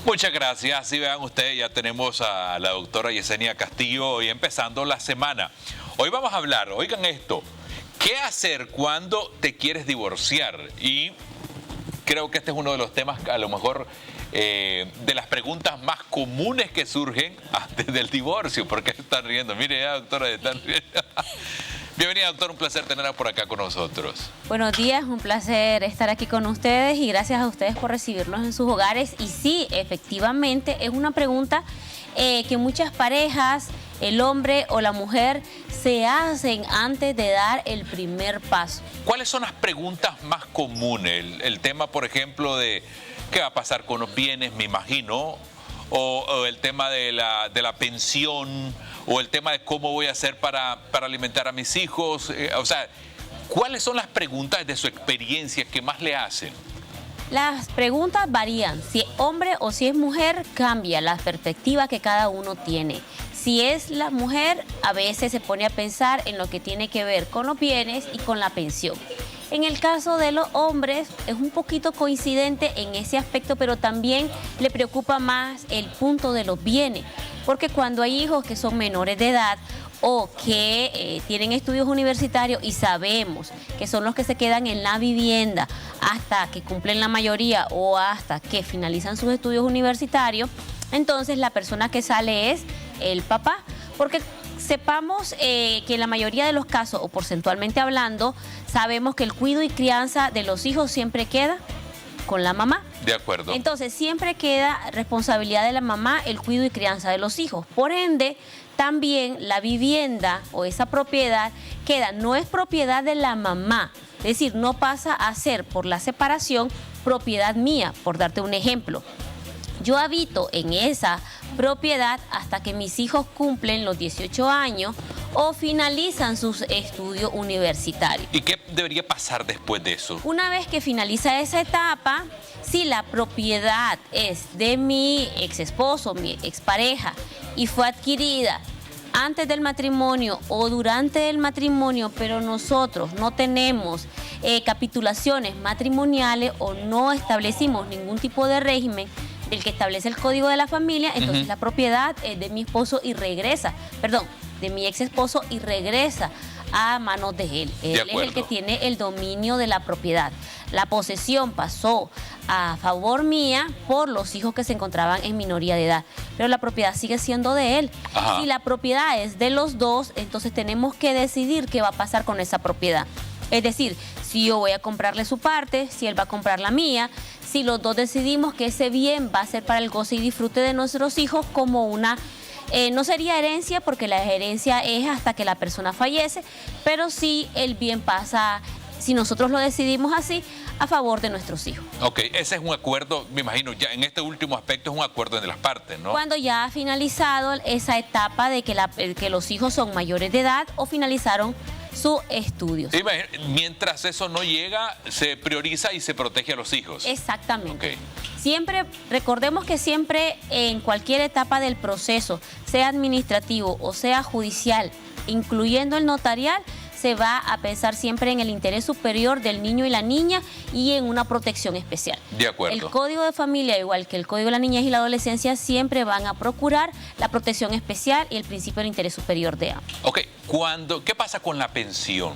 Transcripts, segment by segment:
Muchas gracias. Y vean ustedes, ya tenemos a la doctora Yesenia Castillo hoy empezando la semana. Hoy vamos a hablar, oigan esto, ¿qué hacer cuando te quieres divorciar? Y creo que este es uno de los temas, a lo mejor, de las preguntas más comunes que surgen antes del divorcio. ¿Por qué están riendo? Mire, ya, doctora, están riendo. Bienvenida, doctora, un placer tenerla por acá con nosotros. Buenos días, un placer estar aquí con ustedes y gracias a ustedes por recibirnos en sus hogares. Y sí, efectivamente, es una pregunta que muchas parejas, el hombre o la mujer, se hacen antes de dar el primer paso. ¿Cuáles son las preguntas más comunes? El tema, por ejemplo, de qué va a pasar con los bienes, me imagino, o el tema de la pensión, o el tema de cómo voy a hacer para alimentar a mis hijos. O sea, ¿cuáles son las preguntas de su experiencia que más le hacen? Las preguntas varían. Si es hombre o si es mujer, cambia la perspectiva que cada uno tiene. Si es la mujer, a veces se pone a pensar en lo que tiene que ver con los bienes y con la pensión. En el caso de los hombres es un poquito coincidente en ese aspecto, pero también le preocupa más el punto de los bienes, porque cuando hay hijos que son menores de edad o que tienen estudios universitarios y sabemos que son los que se quedan en la vivienda hasta que cumplen la mayoría o hasta que finalizan sus estudios universitarios, entonces la persona que sale es el papá, porque sepamos que en la mayoría de los casos, o porcentualmente hablando, sabemos que el cuidado y crianza de los hijos siempre queda con la mamá. De acuerdo. Entonces siempre queda responsabilidad de la mamá el cuidado y crianza de los hijos. Por ende, también la vivienda o esa propiedad no es propiedad de la mamá. Es decir, no pasa a ser por la separación propiedad mía, por darte un ejemplo. Yo habito en esa propiedad hasta que mis hijos cumplen los 18 años o finalizan sus estudios universitarios. ¿Y qué debería pasar después de eso? Una vez que finaliza esa etapa, si la propiedad es de mi ex esposo, mi expareja, y fue adquirida antes del matrimonio o durante el matrimonio, pero nosotros no tenemos capitulaciones matrimoniales o no establecimos ningún tipo de régimen del que establece el Código de la Familia, entonces la propiedad es de mi esposo y regresa, de mi ex esposo y regresa a manos de él. Él es el que tiene el dominio de la propiedad. La posesión pasó a favor mía por los hijos que se encontraban en minoría de edad, pero la propiedad sigue siendo de él. Ajá. Si la propiedad es de los dos, entonces tenemos que decidir qué va a pasar con esa propiedad. Es decir, si yo voy a comprarle su parte, si él va a comprar la mía, si los dos decidimos que ese bien va a ser para el goce y disfrute de nuestros hijos como una... no sería herencia porque la herencia es hasta que la persona fallece, pero sí el bien pasa, si nosotros lo decidimos así, a favor de nuestros hijos. Ok, ese es un acuerdo, me imagino, ya en este último aspecto es un acuerdo de las partes, ¿no? Cuando ya ha finalizado esa etapa de que los hijos son mayores de edad o finalizaron sus estudios. Mientras eso no llega, se prioriza y se protege a los hijos. Exactamente. Okay. Siempre, recordemos que siempre en cualquier etapa del proceso, sea administrativo o sea judicial, incluyendo el notarial, se va a pensar siempre en el interés superior del niño y la niña y en una protección especial. De acuerdo. El Código de Familia, igual que el Código de la Niñez y la Adolescencia, siempre van a procurar la protección especial y el principio del interés superior de ambos. Ok, ¿qué pasa con la pensión?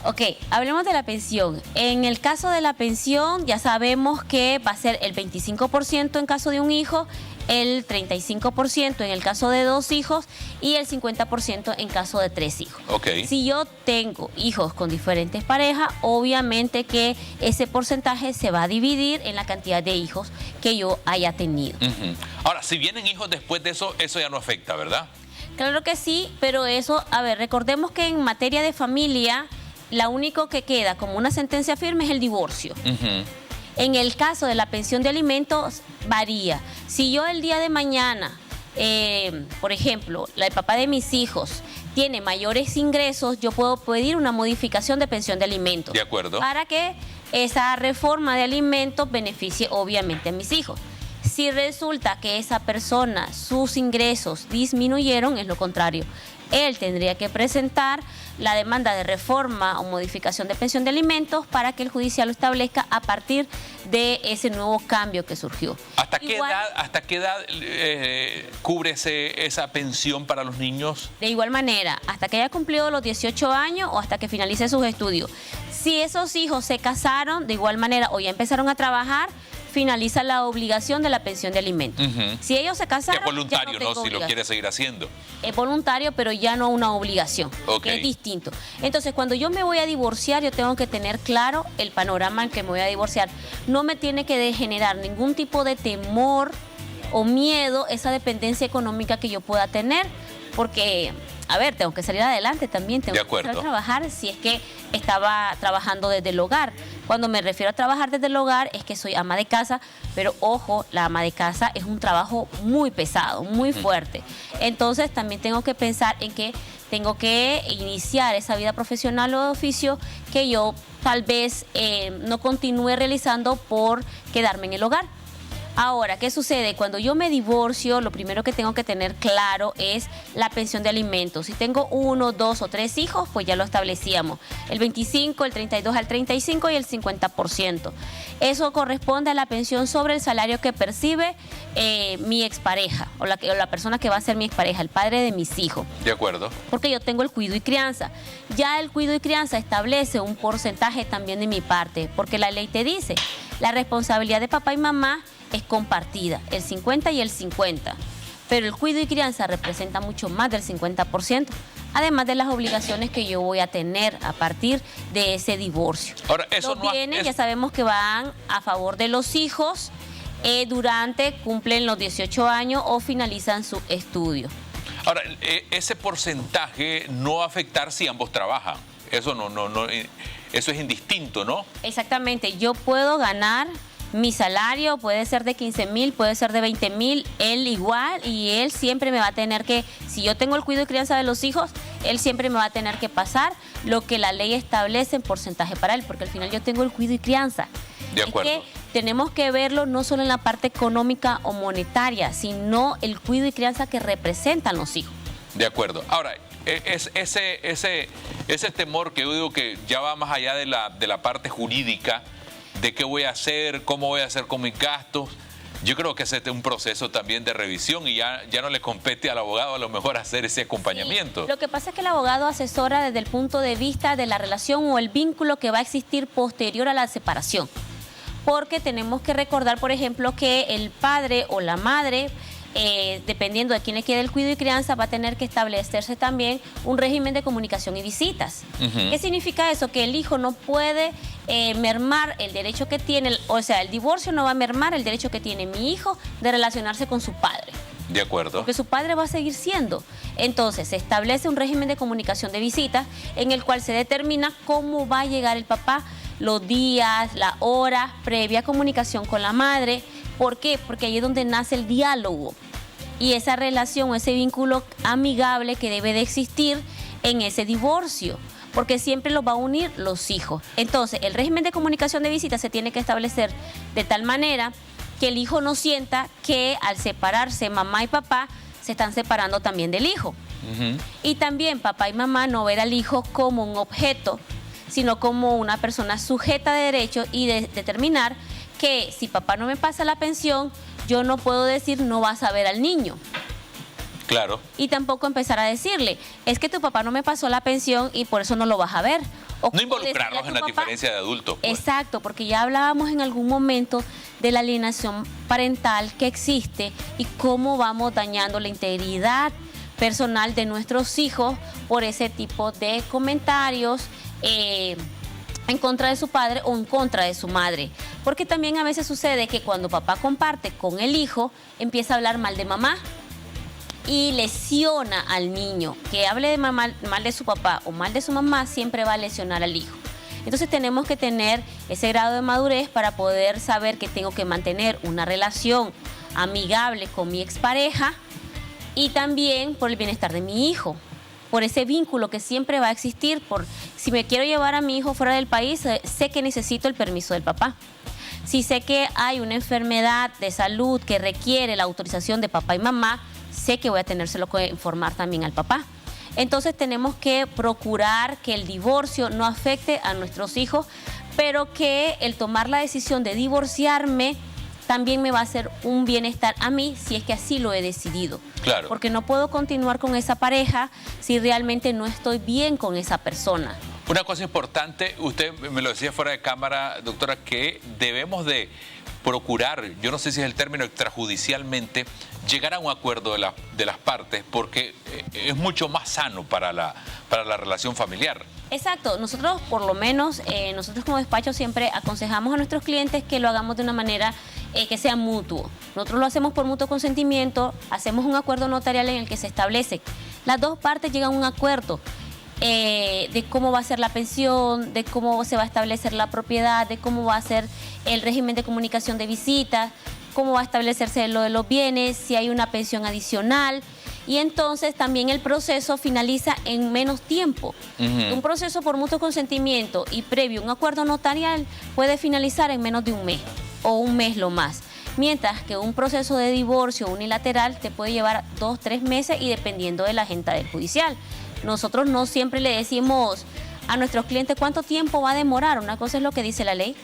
Ok, hablemos de la pensión. En el caso de la pensión ya sabemos que va a ser el 25% en caso de un hijo, el 35% en el caso de 2 hijos y el 50% en caso de 3 hijos. Okay. Si yo tengo hijos con diferentes parejas, obviamente que ese porcentaje se va a dividir en la cantidad de hijos que yo haya tenido. Ahora, si vienen hijos después de eso, eso ya no afecta, ¿verdad? Claro que sí, pero eso, recordemos que en materia de familia, la único que queda como una sentencia firme es el divorcio. En el caso de la pensión de alimentos, varía. Si yo el día de mañana, por ejemplo, el papá de mis hijos tiene mayores ingresos, yo puedo pedir una modificación de pensión de alimentos. De acuerdo. Para que esa reforma de alimentos beneficie obviamente a mis hijos. Si resulta que esa persona, sus ingresos disminuyeron, es lo contrario. Él tendría que presentar la demanda de reforma o modificación de pensión de alimentos para que el judicial lo establezca a partir de ese nuevo cambio que surgió. ¿Hasta qué edad cubre esa pensión para los niños? De igual manera, hasta que haya cumplido los 18 años o hasta que finalice sus estudios. Si esos hijos se casaron, de igual manera, o ya empezaron a trabajar, finaliza la obligación de la pensión de alimentos. Si ellos se casaron, es voluntario, ya ¿no? Si lo quiere seguir haciendo. Es voluntario, pero ya no una obligación, que es distinto. Entonces, cuando yo me voy a divorciar, yo tengo que tener claro el panorama en que me voy a divorciar. No me tiene que generar ningún tipo de temor o miedo esa dependencia económica que yo pueda tener, porque, a ver, tengo que salir adelante también, tengo que empezar a trabajar si es que estaba trabajando desde el hogar. Cuando me refiero a trabajar desde el hogar es que soy ama de casa, pero ojo, la ama de casa es un trabajo muy pesado, muy fuerte. Entonces también tengo que pensar en que tengo que iniciar esa vida profesional o de oficio que yo tal vez no continúe realizando por quedarme en el hogar. Ahora, ¿qué sucede? Cuando yo me divorcio, lo primero que tengo que tener claro es la pensión de alimentos. Si tengo 1, 2 o 3 hijos, pues ya lo establecíamos. El 25, el 32 al 35 y el 50%. Eso corresponde a la pensión sobre el salario que percibe mi expareja o la persona que va a ser mi expareja, el padre de mis hijos. De acuerdo. Porque yo tengo el cuido y crianza. Ya el cuido y crianza establece un porcentaje también de mi parte, porque la ley te dice, la responsabilidad de papá y mamá es compartida, el 50 y el 50, pero el cuido y crianza representa mucho más del 50%, además de las obligaciones que yo voy a tener a partir de ese divorcio. Ahora, eso los bienes ya sabemos que van a favor de los hijos cumplen los 18 años o finalizan su estudio. Ahora, ese porcentaje no va a afectar si ambos trabajan, eso eso es indistinto, ¿no? Exactamente, yo puedo ganar. Mi salario puede ser de 15,000, puede ser de 20,000, él igual, y él siempre me va a tener que, si yo tengo el cuidado y crianza de los hijos, él siempre me va a tener que pasar lo que la ley establece en porcentaje para él, porque al final yo tengo el cuidado y crianza. De acuerdo. Es que tenemos que verlo no solo en la parte económica o monetaria, sino el cuidado y crianza que representan los hijos. De acuerdo. Ahora, ese temor que yo digo que ya va más allá de la parte jurídica, de qué voy a hacer, cómo voy a hacer con mis gastos. Yo creo que ese es un proceso también de revisión y ya no le compete al abogado a lo mejor hacer ese acompañamiento. Sí, lo que pasa es que el abogado asesora desde el punto de vista de la relación o el vínculo que va a existir posterior a la separación. Porque tenemos que recordar, por ejemplo, que el padre o la madre, dependiendo de quién le quede el cuidado y crianza, va a tener que establecerse también un régimen de comunicación y visitas. ¿Qué significa eso? Que el hijo no puede mermar el derecho que tiene, o sea, el divorcio no va a mermar el derecho que tiene mi hijo de relacionarse con su padre. De acuerdo. Porque su padre va a seguir siendo. Entonces, se establece un régimen de comunicación de visitas en el cual se determina cómo va a llegar el papá, los días, la hora, previa comunicación con la madre. ¿Por qué? Porque ahí es donde nace el diálogo y esa relación o ese vínculo amigable que debe de existir en ese divorcio, porque siempre los va a unir los hijos. Entonces, el régimen de comunicación de visitas se tiene que establecer de tal manera que el hijo no sienta que al separarse mamá y papá se están separando también del hijo. Y también papá y mamá no ver al hijo como un objeto, sino como una persona sujeta de derechos y determinar que si papá no me pasa la pensión, yo no puedo decir no vas a ver al niño. Claro. Y tampoco empezar a decirle, es que tu papá no me pasó la pensión y por eso no lo vas a ver. O no involucrarlos en la diferencia de adultos. Pues. Exacto, porque ya hablábamos en algún momento de la alienación parental que existe y cómo vamos dañando la integridad personal de nuestros hijos por ese tipo de comentarios en contra de su padre o en contra de su madre. Porque también a veces sucede que cuando papá comparte con el hijo, empieza a hablar mal de mamá y lesiona al niño. Que hable de mal de su papá o mal de su mamá siempre va a lesionar al hijo. Entonces tenemos que tener ese grado de madurez para poder saber que tengo que mantener una relación amigable con mi expareja y también por el bienestar de mi hijo, por ese vínculo que siempre va a existir. Si me quiero llevar a mi hijo fuera del país, sé que necesito el permiso del papá. Si sé que hay una enfermedad de salud que requiere la autorización de papá y mamá, sé que voy a tenérselo que informar también al papá. Entonces tenemos que procurar que el divorcio no afecte a nuestros hijos, pero que el tomar la decisión de divorciarme también me va a hacer un bienestar a mí si es que así lo he decidido. Claro. Porque no puedo continuar con esa pareja si realmente no estoy bien con esa persona. Una cosa importante, usted me lo decía fuera de cámara, doctora, que debemos de procurar, yo no sé si es el término, extrajudicialmente, llegar a un acuerdo de las partes, porque es mucho más sano para la relación familiar. Exacto, nosotros por lo menos, nosotros como despacho siempre aconsejamos a nuestros clientes que lo hagamos de una manera que sea mutuo. Nosotros lo hacemos por mutuo consentimiento, hacemos un acuerdo notarial en el que se establece, las dos partes llegan a un acuerdo de cómo va a ser la pensión, de cómo se va a establecer la propiedad, de cómo va a ser el régimen de comunicación de visitas, cómo va a establecerse lo de los bienes, si hay una pensión adicional. Y entonces también el proceso finaliza en menos tiempo. Un proceso por mutuo consentimiento y previo un acuerdo notarial puede finalizar en menos de un mes o un mes lo más. Mientras que un proceso de divorcio unilateral te puede llevar 2, 3 meses y dependiendo de la agenda del judicial. Nosotros no siempre le decimos a nuestros clientes cuánto tiempo va a demorar. Una cosa es lo que dice la ley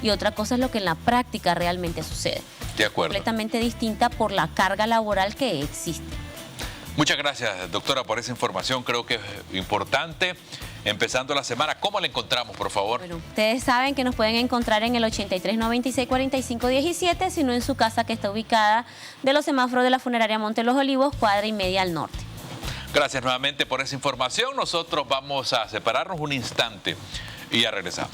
y otra cosa es lo que en la práctica realmente sucede. De acuerdo. Completamente distinta por la carga laboral que existe. Muchas gracias, doctora, por esa información. Creo que es importante. Empezando la semana, ¿cómo la encontramos, por favor? Bueno, ustedes saben que nos pueden encontrar en el 83 96 45 17, sino en su casa que está ubicada de los semáforos de la funeraria Monte Los Olivos, cuadra y media al norte. Gracias nuevamente por esa información. Nosotros vamos a separarnos un instante y ya regresamos.